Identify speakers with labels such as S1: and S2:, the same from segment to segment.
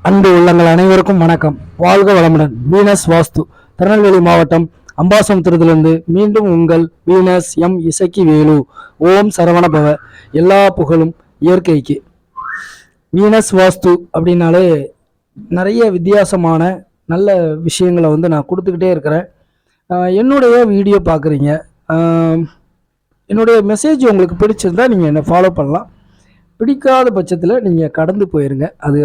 S1: அன்பு உள்ளங்கள் அனைவருக்கும் வணக்கம். வாழ்க வளமுடன். வீனஸ் வாஸ்து திருநெல்வேலி மாவட்டம் அம்பாசமுத்திரத்திலிருந்து மீண்டும் உங்கள் வீனஸ் எம் இசக்கி வேலு. ஓம் சரவண பவ. எல்லா புகழும் இயற்கைக்கு. வீனஸ் வாஸ்து அப்படின்னாலே நிறைய வித்தியாசமான நல்ல விஷயங்களை நான் கொடுத்துக்கிட்டே இருக்கிறேன். என்னுடைய வீடியோ பார்க்குறீங்க, என்னுடைய மெசேஜ் உங்களுக்கு பிடிச்சிருந்தா நீங்கள் என்னை ஃபாலோ பண்ணலாம். பிடிக்காத பட்சத்தில் நீங்கள் கடந்து போயிருங்க. அது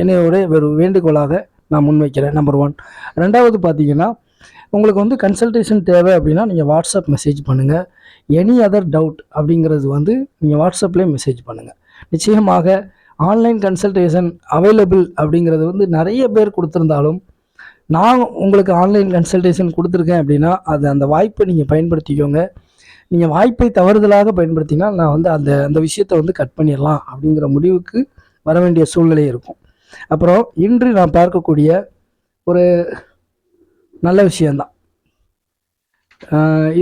S1: என்னையோட ஒரு வேண்டுகோளாக நான் முன்வைக்கிறேன். நம்பர் 1. ரெண்டாவது பார்த்தீங்கன்னா, உங்களுக்கு கன்சல்டேஷன் தேவை அப்படின்னா நீங்கள் வாட்ஸ்அப் மெசேஜ் பண்ணுங்கள். எனி அதர் டவுட் அப்படிங்கிறது நீங்கள் வாட்ஸ்அப்லேயே மெசேஜ் பண்ணுங்கள். நிச்சயமாக ஆன்லைன் கன்சல்டேஷன் அவைலபிள் அப்படிங்கிறது நிறைய பேர் கொடுத்துருந்தாலும், நான் உங்களுக்கு ஆன்லைன் கன்சல்டேஷன் கொடுத்துருக்கேன் அப்படின்னா அந்த வாய்ப்பை நீங்கள் பயன்படுத்திக்கோங்க. நீங்கள் வாய்ப்பை தவறுதலாக பயன்படுத்தினா நான் அந்த விஷயத்தை கட் பண்ணிடலாம் அப்படிங்கிற முடிவுக்கு வர வேண்டிய சூழ்நிலை இருக்கும். அப்புறம் இன்று நான் பார்க்கக்கூடிய ஒரு நல்ல விஷயந்தான்.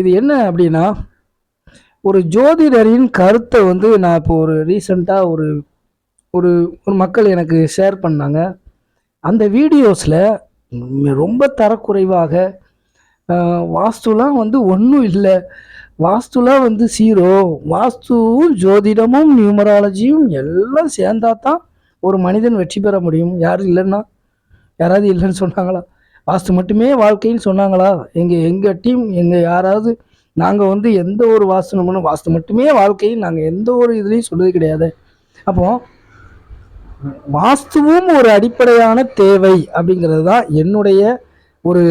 S1: இது என்ன அப்படின்னா, ஒரு ஜோதிடரின் கருத்தை நான் இப்போ ஒரு ரீசண்டாக ஒரு ஒரு ஒரு மக்கள் எனக்கு ஷேர் பண்ணாங்க. அந்த வீடியோஸில் ரொம்ப தரக்குறைவாக வாஸ்துலாம் ஒன்றும் இல்லை, வாஸ்துலாம் 0, வாஸ்துவும் ஜோதிடமும் நியூமராலஜியும் எல்லாம் சேர்ந்தா தான் ஒரு மனிதன் வெற்றி பெற முடியும். யாராவது இல்லைன்னு சொன்னாங்களா? வாஸ்து மட்டுமே வாழ்க்கைன்னு சொன்னாங்களா? எங்கள் டீம் யாராவது நாங்கள் எந்த ஒரு வாஸ்து மட்டுமே வாழ்க்கைன்னு நாங்கள் எந்த ஒரு இதுலேயும் சொல்லுறது கிடையாது. அப்போது வாஸ்துவும் ஒரு அடிப்படையான தேவை அப்படிங்கிறது தான் என்னுடைய ஒரு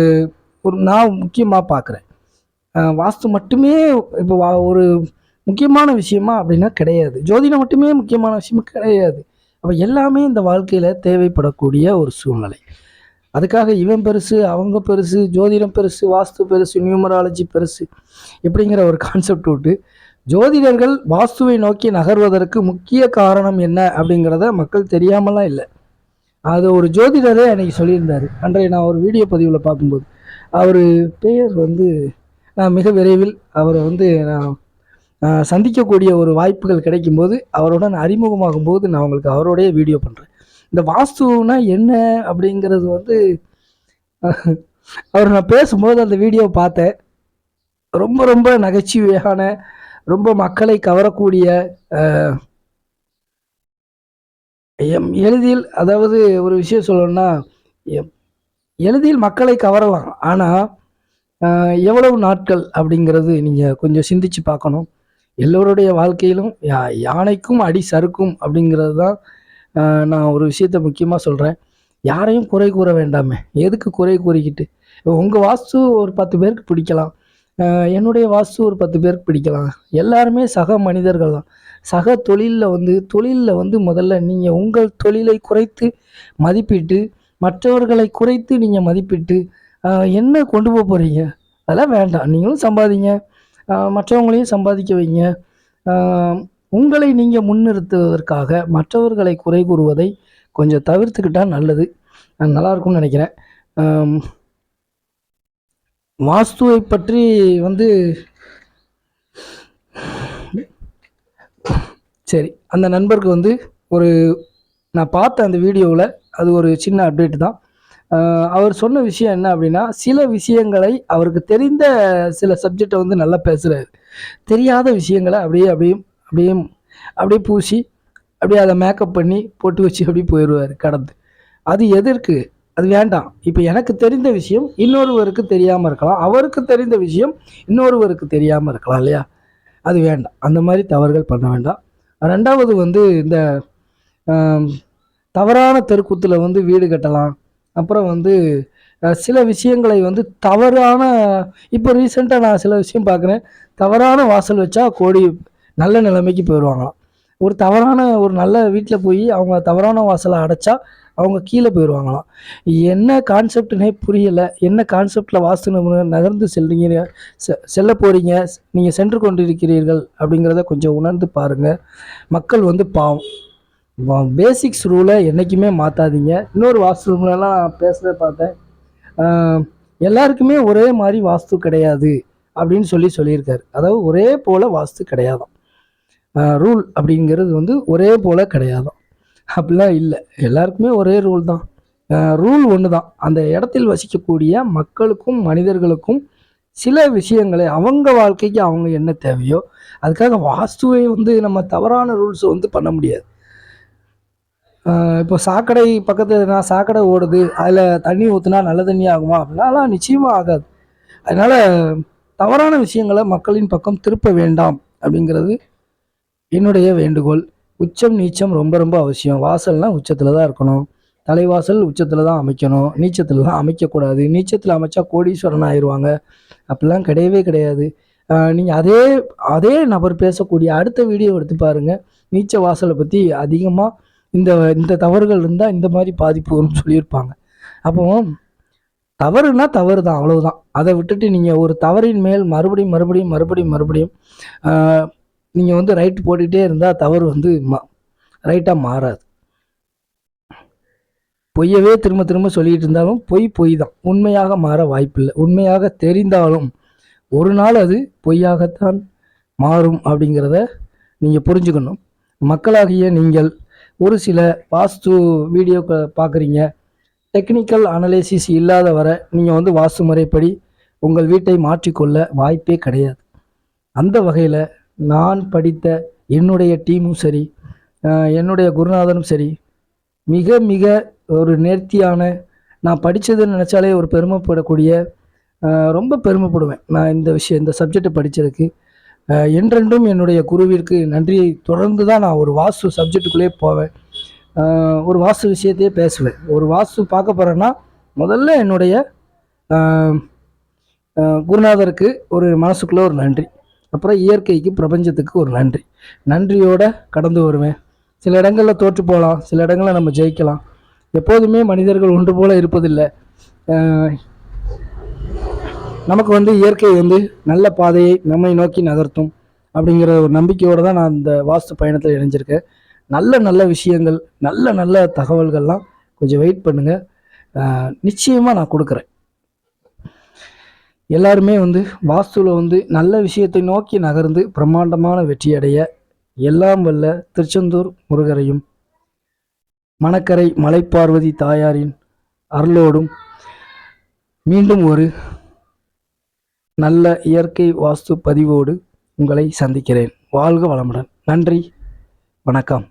S1: நான் முக்கியமாக பார்க்குறேன். வாஸ்து மட்டுமே இப்போ ஒரு முக்கியமான விஷயமா அப்படின்னா கிடையாது. ஜோதிடம் மட்டுமே முக்கியமான விஷயமா கிடையாது. அப்போ எல்லாமே இந்த வாழ்க்கையில் தேவைப்படக்கூடிய ஒரு சூழ்நிலை. அதுக்காக இவன் பெருசு, அவங்க பெருசு, ஜோதிடம் பெருசு, வாஸ்து பெருசு, நியூமராலஜி பெருசு இப்படிங்கிற ஒரு கான்செப்ட் விட்டு, ஜோதிடர்கள் வாஸ்துவை நோக்கி நகர்வதற்கு முக்கிய காரணம் என்ன அப்படிங்கிறத மக்கள் தெரியாமலாம் இல்லை. அது ஒரு ஜோதிடரே அன்றைக்கி சொல்லியிருந்தார். அன்றைய நான் ஒரு வீடியோ பதிவில் பார்க்கும்போது, அவர் பெயர் நான் மிக விரைவில் அவரை நான் சந்திக்கக்கூடிய ஒரு வாய்ப்புகள் கிடைக்கும்போது, அவருடன் அறிமுகமாகும் போது நான் உங்களுக்கு அவரோடைய வீடியோ பண்ணுறேன். இந்த வாஸ்துனா என்ன அப்படிங்கிறது அவர் நான் பேசும்போது அந்த வீடியோவை பார்த்தேன். ரொம்ப ரொம்ப நகைச்சுவையான, ரொம்ப மக்களை கவரக்கூடிய, எளிதில், அதாவது ஒரு விஷயம் சொல்லணும்னா, எளிதில் மக்களை கவரலாம். ஆனால் எவ்வளவு நாட்கள் அப்படிங்கிறது நீங்கள் கொஞ்சம் சிந்திச்சு பார்க்கணும். எல்லோருடைய வாழ்க்கையிலும் யானைக்கும் அடி சறுக்கும் அப்படிங்கிறது தான் நான் ஒரு விஷயத்தை முக்கியமாக சொல்கிறேன். யாரையும் குறை கூற வேண்டாமே, எதுக்கு குறை கூறிக்கிட்டு? உங்கள் வாஸ்து ஒரு 10 பேருக்கு பிடிக்கலாம், என்னுடைய வாஸ்து ஒரு 10 பேருக்கு பிடிக்கலாம். எல்லாருமே சக மனிதர்கள் தான். சக தொழிலில் முதல்ல நீங்கள் உங்கள் தொழிலை குறைத்து மதிப்பிட்டு, மற்றவர்களை குறைத்து நீங்கள் மதிப்பிட்டு என்ன கொண்டு போக போகிறீங்க? அதெல்லாம் வேண்டாம். நீங்களும் சம்பாதிங்க, மற்றவங்களையும் சம்பாதிக்க வைங்க. உங்களை நீங்கள் முன்னிறுத்துவதற்காக மற்றவர்களை குறை கூறுவதை கொஞ்சம் தவிர்த்துக்கிட்டால் நல்லது. நல்லா இருக்கும்னு நினைக்கிறேன். வாஸ்துவை பற்றி சரி, அந்த நண்பருக்கு ஒரு நான் பார்த்த அந்த வீடியோவில் அது ஒரு சின்ன அப்டேட் தான். அவர் சொன்ன விஷயம் என்ன அப்படின்னா, சில விஷயங்களை அவருக்கு தெரிந்த சில சப்ஜெக்டை நல்லா பேசுகிறாரு. தெரியாத விஷயங்களை அப்படியே பூசி அப்படியே அதை மேக்கப் பண்ணி போட்டு வச்சு அப்படியே போயிடுவார் கடந்து. அது எதற்கு? அது வேண்டாம். இப்போ எனக்கு தெரிந்த விஷயம் இன்னொருவருக்கு தெரியாமல் இருக்கலாம், அவருக்கு தெரிந்த விஷயம் இன்னொருவருக்கு தெரியாமல் இருக்கலாம் இல்லையா? அது வேண்டாம். அந்த மாதிரி தவறுகள் பண்ண வேண்டாம். ரெண்டாவது இந்த தவறான தெருக்கூத்தில் வீடு கட்டலாம். அப்புறம் சில விஷயங்களை தவறான, இப்போ ரீசெண்டாக நான் சில விஷயம் பார்க்குறேன். தவறான வாசல் வச்சா கோடி நல்ல நிலைமைக்கு போயிடுவாங்களாம். ஒரு நல்ல வீட்டில் போய் அவங்க தவறான வாசலை அடைச்சா அவங்க கீழே போயிடுவாங்களாம். என்ன கான்செப்டுனே புரியலை. என்ன கான்செப்டில் வாஸ்து நகர்ந்து செல்ல போகிறீங்க, நீங்கள் சென்று கொண்டிருக்கிறீர்கள் அப்படிங்கிறத கொஞ்சம் உணர்ந்து பாருங்கள். மக்கள் பாவம். பேசிக்ஸ் ரூலை என்றைக்குமே மாற்றாதீங்க. இன்னொரு வாஸ்து ரூம்லலாம் பேசுகிறத பார்த்தேன். எல்லாருக்குமே ஒரே மாதிரி வாஸ்து கிடையாது அப்படின்னு சொல்லியிருக்காரு. அதாவது ஒரே போல் வாஸ்து கிடையாதான். ரூல் அப்படிங்கிறது ஒரே போல் கிடையாதான். அப்படிலாம் இல்லை. எல்லாருக்குமே ஒரே ரூல் தான். ரூல் ஒன்று தான். அந்த இடத்தில் வசிக்கக்கூடிய மக்களுக்கும் மனிதர்களுக்கும் சில விஷயங்களை அவங்க வாழ்க்கைக்கு அவங்க என்ன தேவையோ அதுக்காக வாஸ்துவை வந்து நம்ம தவறான ரூல்ஸ் வந்து பண்ண முடியாது. இப்போ சாக்கடை பக்கத்தில் நான் சாக்கடை ஓடுது, அதில் தண்ணி ஊற்றுனா நல்ல தண்ணி ஆகுமா அப்படின்னாலாம் நிச்சயமாக ஆகாது. அதனால் தவறான விஷயங்களை மக்களின் பக்கம் திருப்ப வேண்டாம் அப்படிங்கிறது என்னுடைய வேண்டுகோள். உச்சம் நீச்சம் ரொம்ப ரொம்ப அவசியம். வாசல்னால் உச்சத்தில் தான் இருக்கணும். தலைவாசல் உச்சத்தில் தான் அமைக்கணும். நீச்சத்தில் தான் அமைக்கக்கூடாது. நீச்சத்தில் அமைச்சா கோடீஸ்வரன் ஆயிடுவாங்க. அப்படிலாம் கிடையவே கிடையாது. நீங்கள் அதே அதே நபர் பேசக்கூடிய அடுத்த வீடியோ எடுத்து பாருங்கள். நீச்ச வாசலை பற்றி அதிகமாக இந்த இந்த தவறுகள் இருந்தால் இந்த மாதிரி பாதிப்பு வரும்னு சொல்லியிருப்பாங்க. அப்போ தவறுனா தவறு தான், அவ்வளவுதான். அதை விட்டுட்டு நீங்கள் ஒரு தவறின் மேல் மறுபடியும் மறுபடியும் மறுபடியும் மறுபடியும் நீங்கள் வந்து ரைட்டு போட்டுகிட்டே இருந்தால் தவறு வந்து ரைட்டாக மாறாது. பொய்யவே திரும்ப திரும்ப சொல்லிட்டு இருந்தாலும் பொய் தான், உண்மையாக மாற வாய்ப்பில்லை. உண்மையாக தெரிந்தாலும் ஒரு நாள் அது பொய்யாகத்தான் மாறும் அப்படிங்கிறத நீங்கள் புரிஞ்சுக்கணும். மக்களாகிய நீங்கள் ஒரு சில வாஸ்து வீடியோ பார்க்குறீங்க, டெக்னிக்கல் அனலைசிஸ் இல்லாத வர நீங்கள் வந்து வாஸ்து முறைப்படி உங்கள் வீட்டை மாற்றிக்கொள்ள வாய்ப்பே கிடையாது. அந்த வகையில் நான் படித்த என்னுடைய டீமும் சரி, என்னுடைய குருநாதனும் சரி, மிக மிக ஒரு நேர்த்தியான, நான் படித்ததுன்னு நினச்சாலே ஒரு பெருமைப்படக்கூடிய, ரொம்ப பெருமைப்படுவேன் நான் இந்த சப்ஜெக்டை படித்ததுக்கு. என்றென்றும் என்னுடைய குருவிற்கு நன்றியை தொடர்ந்து தான் நான் ஒரு வாஸ்து சப்ஜெக்டுக்குள்ளே போவேன். ஒரு வாஸ்து விஷயத்தையே பேசுவேன். ஒரு வாஸ்து பார்க்க போகிறேன்னா முதல்ல என்னுடைய குருநாதருக்கு ஒரு மனசுக்குள்ளே ஒரு நன்றி, அப்புறம் இயற்கைக்கு பிரபஞ்சத்துக்கு ஒரு நன்றி, நன்றியோடு கடந்து வருவேன். சில இடங்களில் தோற்று போகலாம், சில இடங்களில் நம்ம ஜெயிக்கலாம். எப்போதுமே மனிதர்கள் ஒன்று போல இருப்பதில்லை. நமக்கு வந்து இயற்கை வந்து நல்ல பாதையை நம்மை நோக்கி நகர்த்தும் அப்படிங்கிற ஒரு நம்பிக்கையோடு தான் நான் இந்த வாஸ்து பயணத்தில் இணைஞ்சிருக்கேன். நல்ல நல்ல விஷயங்கள், நல்ல நல்ல தகவல்கள்லாம் கொஞ்சம் வெயிட் பண்ணுங்கள், நிச்சயமாக நான் கொடுக்குறேன். எல்லாருமே வந்து வாஸ்துவில் வந்து நல்ல விஷயத்தை நோக்கி நகர்ந்து பிரம்மாண்டமான வெற்றி அடைய எல்லாம் வல்ல திருச்செந்தூர் முருகரையும் மணக்கரை மலைப்பார்வதி தாயாரின் அருளோடும் மீண்டும் ஒரு நல்ல இயற்கை வாஸ்து பதிவோடு உங்களை சந்திக்கிறேன். வாழ்க வளமுடன். நன்றி, வணக்கம்.